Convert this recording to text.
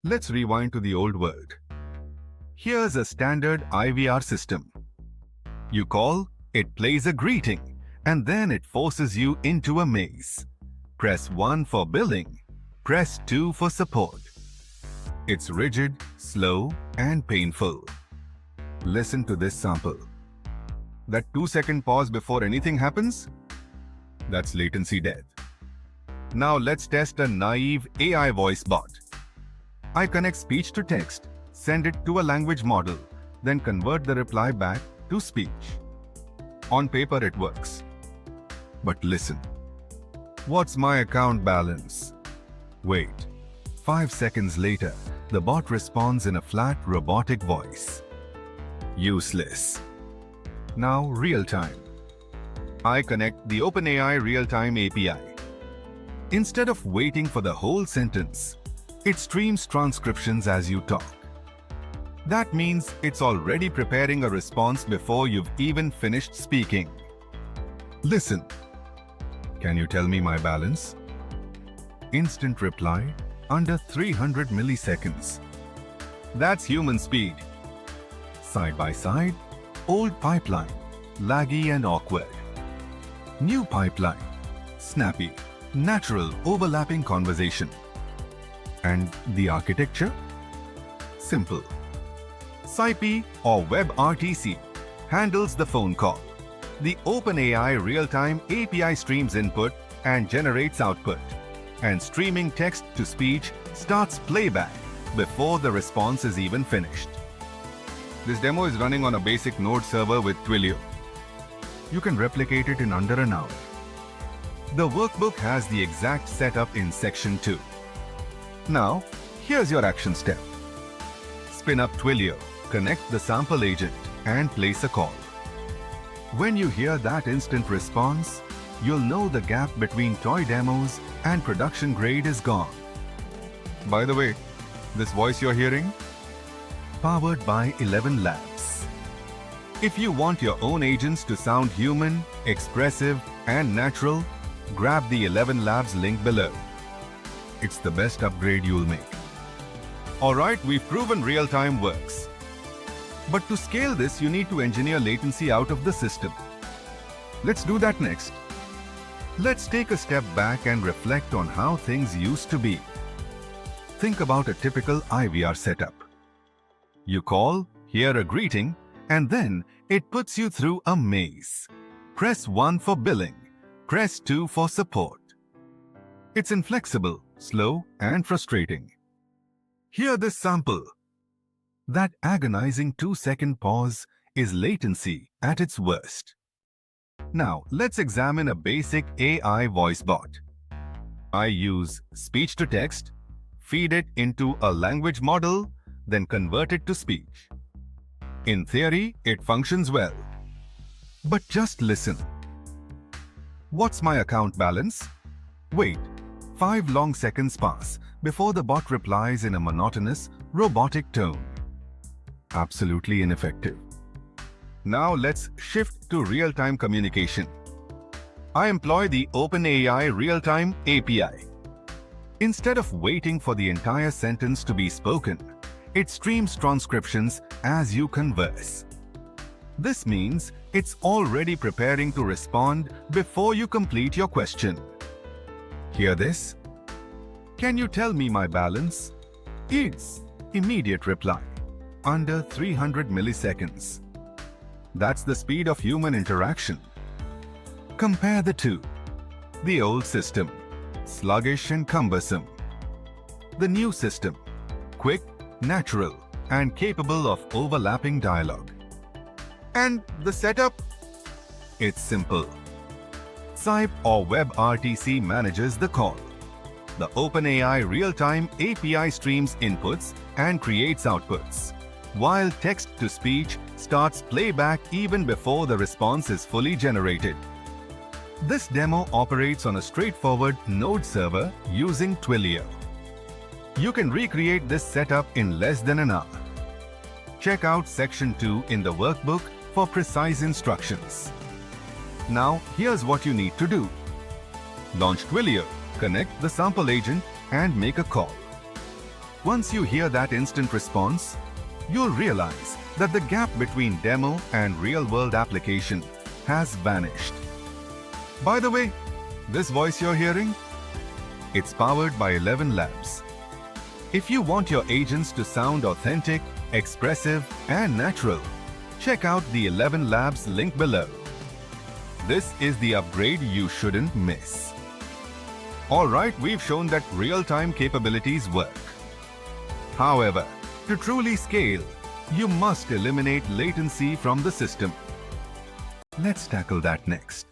Let's rewind to the old world. Here's a standard IVR system. You call, it plays a greeting, and then it forces you into a maze. Press 1 for billing, press 2 for support. It's rigid, slow, and painful. Listen to this sample. That 2-second pause before anything happens? That's latency death. Now let's test a naive AI voice bot. I connect speech to text, send it to a language model, then convert the reply back to speech. On paper it works. But listen. What's my account balance? Wait. 5 seconds later, the bot responds in a flat robotic voice. Useless. Now real time. I connect the OpenAI Realtime API. Instead of waiting for the whole sentence, it streams transcriptions as you talk. That means it's already preparing a response before you've even finished speaking. Listen. Can you tell me my balance? Instant reply under 300 milliseconds. That's human speed. Side by side, old pipeline, laggy and awkward. New pipeline, snappy, natural overlapping conversation. And the architecture? Simple. SIP or WebRTC handles the phone call. The OpenAI Realtime API streams input and generates output. And streaming text to speech starts playback before the response is even finished. This demo is running on a basic node server with Twilio. You can replicate it in under an hour. The workbook has the exact setup in section 2. Now, here's your action step. Spin up Twilio, connect the sample agent, and place a call. When you hear that instant response, you'll know the gap between toy demos and production grade is gone. By the way, this voice you're hearing? Powered by ElevenLabs. If you want your own agents to sound human, expressive, and natural, grab the ElevenLabs link below. It's the best upgrade you'll make. Alright, we've proven real-time works. But to scale this, you need to engineer latency out of the system. Let's do that next. Let's take a step back and reflect on how things used to be. Think about a typical IVR setup. You call, hear a greeting, and then it puts you through a maze. Press 1 for billing, press 2 for support. It's inflexible, slow, and frustrating. Hear this sample. That agonizing 2-second pause is latency at its worst. Now, let's examine a basic AI voice bot. I use speech to text, feed it into a language model, then convert it to speech. In theory, it functions well. But just listen. What's my account balance? Wait, 5 long seconds pass before the bot replies in a monotonous, robotic tone. Absolutely ineffective. Now let's shift to real-time communication. I employ the OpenAI Realtime API. Instead of waiting for the entire sentence to be spoken, it streams transcriptions as you converse. This means it's already preparing to respond before you complete your question. Hear this? Can you tell me my balance? It's immediate reply, under 300 milliseconds. That's the speed of human interaction. Compare the two. The old system, sluggish and cumbersome. The new system, quick, natural, and capable of overlapping dialogue. And the setup? It's simple. SIP or WebRTC manages the call. The OpenAI Realtime API streams inputs and creates outputs, while text-to-speech starts playback even before the response is fully generated. This demo operates on a straightforward node server using Twilio. You can recreate this setup in less than an hour. Check out section 2 in the workbook for precise instructions. Now, here's what you need to do. Launch Twilio, connect the sample agent, and make a call. Once you hear that instant response, you'll realize that the gap between demo and real-world application has vanished. By the way, this voice you're hearing? It's powered by ElevenLabs. If you want your agents to sound authentic, expressive, and natural, check out the ElevenLabs link below. This is the upgrade you shouldn't miss. Alright, we've shown that real-time capabilities work. However, to truly scale, you must eliminate latency from the system. Let's tackle that next.